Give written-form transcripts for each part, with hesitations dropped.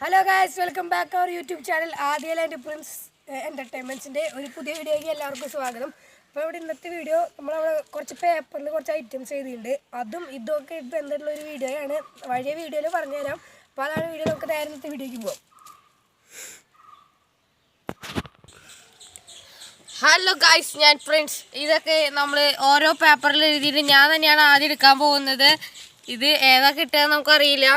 Hello guys, welcome back our YouTube channel ആദിയൽ and Prince എൻ്റർടൈൻമെൻറ്റ്സിൻ്റെ ഒരു പുതിയ വീഡിയോയ്ക്ക് എല്ലാവർക്കും സ്വാഗതം. അപ്പോൾ ഇവിടെ ഇന്നത്തെ വീഡിയോ നമ്മളവിടെ കുറച്ച് പേപ്പറിൽ കുറച്ച് ഐറ്റംസ് എഴുതിയിട്ടുണ്ട്. അതും ഇതൊക്കെ ബന്ധമുള്ള ഒരു വീഡിയോയാണ്. പഴയ വീഡിയോയിൽ പറഞ്ഞുതരാം. അപ്പോൾ അതാണ് വീഡിയോ. നമുക്ക് നേരെ ഇന്നത്തെ വീഡിയോയ്ക്ക് പോകാം. ഹലോ ഗൈസ്, ഞാൻ പ്രിൻസ്. ഇതൊക്കെ നമ്മൾ ഓരോ പേപ്പറിൽ എഴുതിയിട്ട് ഞാൻ തന്നെയാണ് ആദ്യം എടുക്കാൻ പോകുന്നത്. ഇത് ഏതാ കിട്ടുക നമുക്കറിയില്ല.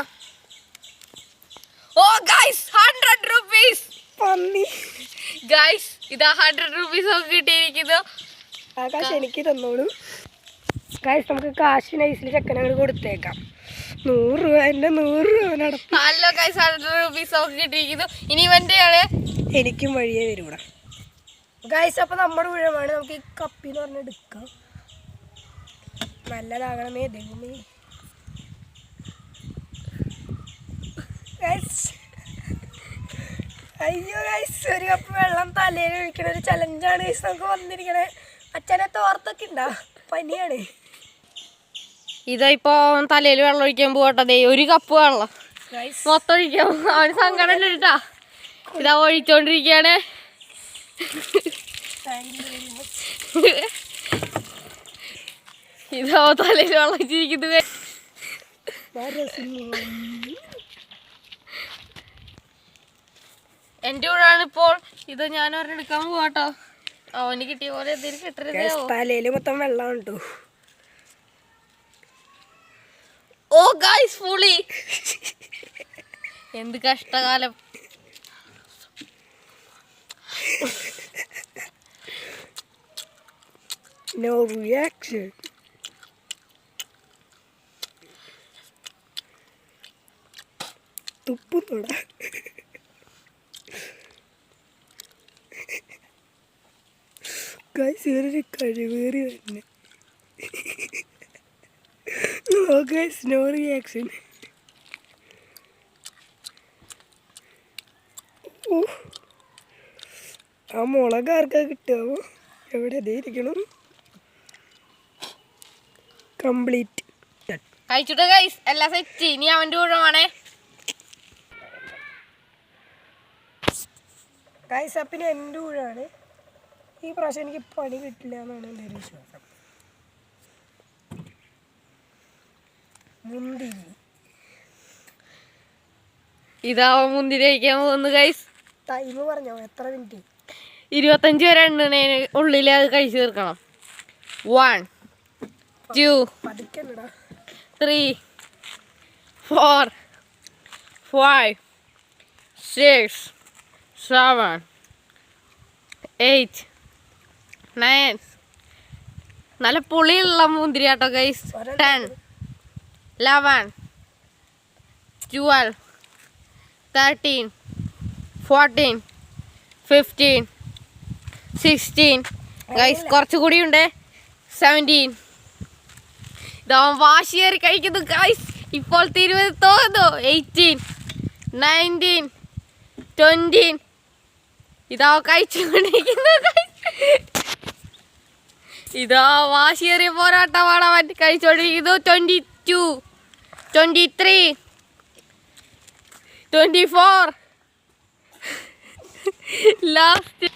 ഓ ഗൈസ്, 100 rupees. ഗൈസ്, ഇതാ 100 rupees ഒക്കെ കിട്ടിയിരിക്കുന്നു. ആ കാശ് എനിക്ക് തന്നോളൂ ഗൈസ്. നമുക്ക് കാശ് നൈസിൽ ചെക്കനങ്ങൾ കൊടുത്തേക്കാം. 100 രൂപ, എൻ്റെ 100 രൂപ നടത്തും. ഹലോ ഗൈസ്, 100 rupees ഒക്കെ കിട്ടിയിരിക്കുന്നു. ഇനി ഇവൻ്റെയാണ്. എനിക്കും വഴിയേ വരൂടാ ഗൈസ്. അപ്പോൾ നമ്മുടെ ഊഴമാണ്. നമുക്ക് ഈ കപ്പിന്ന് പറഞ്ഞെടുക്കാം. നല്ലതാകണമേ ദൈവമേ. അയ്യോ ഗൈസ്, ഒരു കപ്പ് വെള്ളം തലയിൽ ഒഴിക്കണ ഒരു ചലഞ്ചാണ് ഗൈസ് നമുക്ക് വന്നിരിക്കണേ. അച്ഛനെ തോർത്തൊക്കെ ഉണ്ടാ, പനിയാണ്. ഇതാ ഇപ്പോൾ തലയിൽ വെള്ളം ഒഴിക്കാൻ പോകട്ടെ. ഒരു കപ്പ് വെള്ളം മൊത്തം ഒഴിക്കാൻ. അവന് സങ്കടം ഇട്ടാ. ഇതാ ഒഴിച്ചോണ്ടിരിക്കുകയാണ്. ഇതാ തലയിൽ വെള്ളം ഒഴിച്ചിരിക്കുന്നത്. എൻ്റെ കൂടാണ് ഇപ്പോൾ. ഇത് ഞാൻ ഒരെടുക്കാൻ പോവാട്ടോ. അവന് കിട്ടിയ പോലെ എന്തെങ്കിലും കിട്ടരുത്. തലയിൽ മൊത്തം വെള്ളം ഉണ്ടോ? Oh guys, fully. എന്ത് കഷ്ടകാലം. No reaction. തുപ്പുന്നോടാ. ഗൈസ്, ഇവരൊരു കഴിവേറി തന്നെ. No guys, no reaction. ഓ, ആ മുളക് ആർക്കാ കിട്ടുമോ? എവിടെ ഇരിക്കണം? കംപ്ലീറ്റ് കഴിച്ചിട്ട് ഗൈസ്, എല്ലാം സെറ്റ്. ഇനി അവൻ്റെ കൂടമാണേ. ഗൈസ്, അപ്പിന് എൻ്റെ കൂടാണ്. ഈ പ്രാവശ്യം എനിക്ക് പണി കിട്ടില്ല എന്നാണ് എൻ്റെ ഒരു വിശ്വാസം. മുന്തിരി. ഇതാ മുന്തിരി കഴിക്കാൻ പോകുന്നു ഗൈസ്. ടൈം പറഞ്ഞോ, എത്ര മിനിറ്റ്? 25 വരെ എണ്ണണേന് ഉള്ളിൽ അത് കഴിച്ചു തീർക്കണം. 1 2 3 4 5 6 7 8 9. നല്ല പുളിയുള്ള മുന്തിരി കേട്ടോ ഗൈസ്. 10 11 12 13 14 15 16. ഗൈസ്, കുറച്ചുകൂടി ഉണ്ട്. 17. ഇതാവൻ വാശി കയറി കഴിക്കുന്നു ഗൈസ്. ഇപ്പോൾ 20 തോന്നുന്നു. 18 19 20. ഇതാ കഴിച്ചുകൊണ്ടിരിക്കുന്നു ഗൈസ്. ഇതാ വാശിയേറിയ പോരാട്ടമാണ് അവൻ കഴിച്ചുകൊണ്ടിരിക്കുന്നു. 22 23 24. ലാസ്റ്റ്.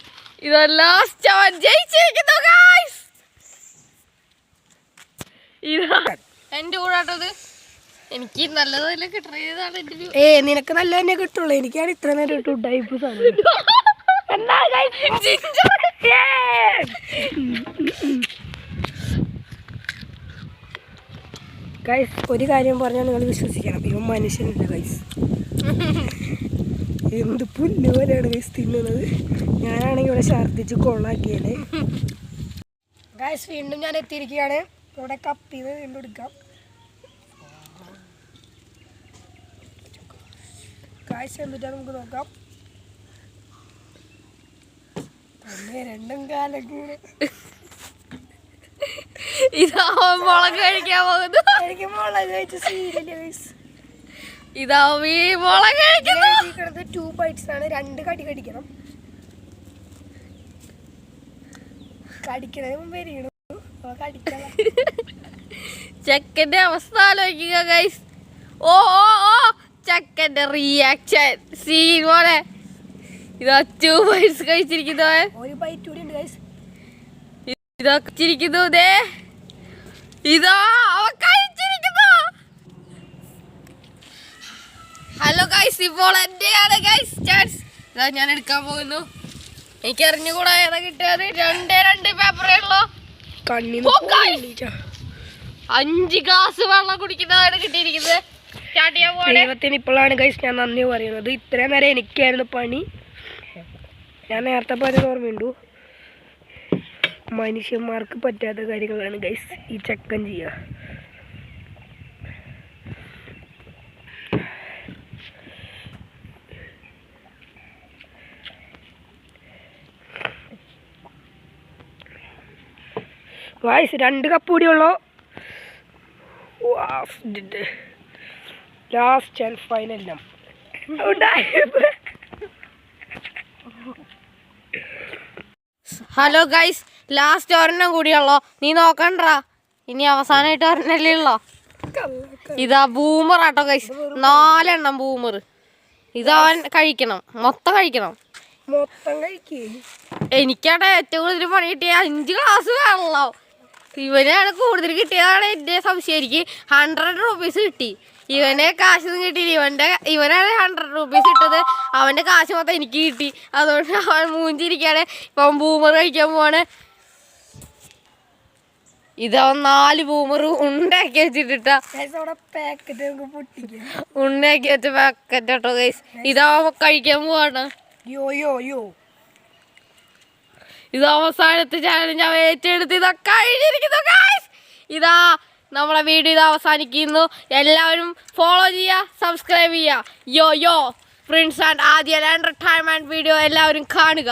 ഇതാ ലാസ്റ്റ് അവൻ ജയിച്ചിരിക്കുന്നു ഗൈസ്. ഇതാ എൻ്റെ കൂടാട്ടത്. എനിക്ക് നല്ലതല്ലേ കിട്ടുന്നതാണ് എൻ്റെ ഒരു. നിനക്ക് നല്ല തന്നെ കിട്ടുള്ളൂ. എനിക്കാണ് ഇത്ര നേരം ഇട്ടു ടൈപ്പ് സാധനം. ഗൈസ്, ഒരു കാര്യം പറഞ്ഞാൽ നിങ്ങൾ വിശ്വസിക്കണം, ഇവൻ മനുഷ്യനല്ല ഗൈസ്. എന്ത് പുല്ല് പോലെയാണ് ഗൈസ് തിന്നുന്നത്. ഞാനാണെങ്കിൽ ഇവിടെ ഛർദ്ദിച്ച് കൊള്ളാക്കിയത്. ഗൈസ്, വീണ്ടും ഞാൻ എത്തിയിരിക്കുകയാണ്. ഇവിടെ കപ്പിന്ന് വീണ്ടും എടുക്കാം. ഗൈസ്, എന്നിട്ട് നമുക്ക് നോക്കാം. രണ്ടും കാലം കൂടെ. ഇതാ മുളക് കഴിക്കാൻ പോകുന്നു. എനിക്ക് മുളക് കഴിച്ച സീരിയല് ഗൈസ്. ഇതാ ഈ മുളക് കഴിക്കുന്നത്. 2 ബൈറ്റ്സ് ആണ്. 2 കടി കടിക്കണം. കടിക്കണതിന് മുമ്പ് എരിയണം. ചെക്കൻ്റെ അവസ്ഥ ആലോചിക്കുക ഗൈസ്. ഓ ഓ ഓ ചെക്കൻ്റെ റിയാക്ഷൻ സീൻ പോലെ ഇതാ 2 ബൈറ്റ്സ് കഴിച്ചിരിക്കുന്നു ഒരു ബൈറ്റ് കൂടി ഉണ്ട് ഗൈസ്. ഇതൊക്കെ ചിരിക്കുന്നു ദേ ഇതാ അവൻ കഴിച്ചിരിക്കുന്നു. ഹലോ ഗൈസ്, ഇപ്പോൾ എന്റെയാണ് ഗൈസ് ചാൻസ്. ഇതാ ഞാൻ എടുക്കാൻ പോകുന്നു. എനിക്ക് അറിഞ്ഞുകൂടാ ഏതാ കിട്ടിയത്. 2 പേപ്പറേ ഉള്ളൂ. 5 ഗ്ലാസ് വെള്ളം കുടിക്കുന്നതാണ് കിട്ടിയിരിക്കുന്നത്. സ്റ്റാർട്ട് ചെയ്യാൻ പോവാണ്. ദൈവത്തിന് ഇപ്പോഴാണ് ഗൈസ് ഞാൻ നന്ദി പറയുന്നത്. ഇത്രയും നേരം എനിക്കായിരുന്നു പണി. ഞാൻ നേരത്തെ പറഞ്ഞത് ഓർമ്മയുണ്ടു. മനുഷ്യന്മാർക്ക് പറ്റാത്ത കാര്യങ്ങളാണ് ഗൈസ് ഈ ചെക്കൻ ചെയ്യുക. ഗൈസ് 2 കപ്പ് കൂടിയുള്ളൂ. Last and final hello guys, last ഒരെണ്ണം കൂടിയുള്ളോ. നീ നോക്കണ്ടാ, ഇനി അവസാനമായിട്ട് ഒരെണ്ണല്ലേ ഉള്ളോ. ഇതാ ബൂമർ ആട്ടോ ഗൈസ്, 4 എണ്ണം ബൂമർ. ഇതവൻ കഴിക്കണം, മൊത്തം കഴിക്കണം. എനിക്കാണ് ഏറ്റവും കൂടുതൽ പണി കിട്ടിയ 5 ഗ്ലാസ് വെള്ളം. ഇവനാണ് കൂടുതൽ കിട്ടിയതാണ് എൻ്റെ സംശയം. എനിക്ക് 100 രൂപീസ് കിട്ടി. ഇവനെ കാശൊന്നും കിട്ടിയില്ല. ഇവനാണ് 100 രൂപീസ് ഇട്ടത്. അവൻ്റെ കാശ് മൊത്തം എനിക്ക് കിട്ടി. അതുകൊണ്ട് അവൻ മൂഞ്ചിരിക്കുകയാണ്. ഇപ്പം ബൂമർ കഴിക്കാൻ പോവാണ്. ഇതവൻ 4 ബൂമർ ഉണ്ടാക്കി വെച്ചിട്ടാ, ഉണ്ടാക്കി വെച്ച പാക്കറ്റ് കേട്ടോ ഗൈസ്. ഇതവൻ കഴിക്കാൻ പോവാണ്. ഇത് അവസാനത്തെ ചാനൽ ഞാൻ ഏറ്റെടുത്ത് ഇതാ കഴിഞ്ഞിരിക്കുന്നു ഗൈസ്. ഇതാ നമ്മളെ വീഡിയോ ഇത് അവസാനിക്കുന്നു. എല്ലാവരും ഫോളോ ചെയ്യുക, സബ്സ്ക്രൈബ് ചെയ്യുക. യോ യോ പ്രിൻസ് ആൻഡ് ആദ്യ എൻ്റർടൈൻമെൻറ്റ് വീഡിയോ എല്ലാവരും കാണുക.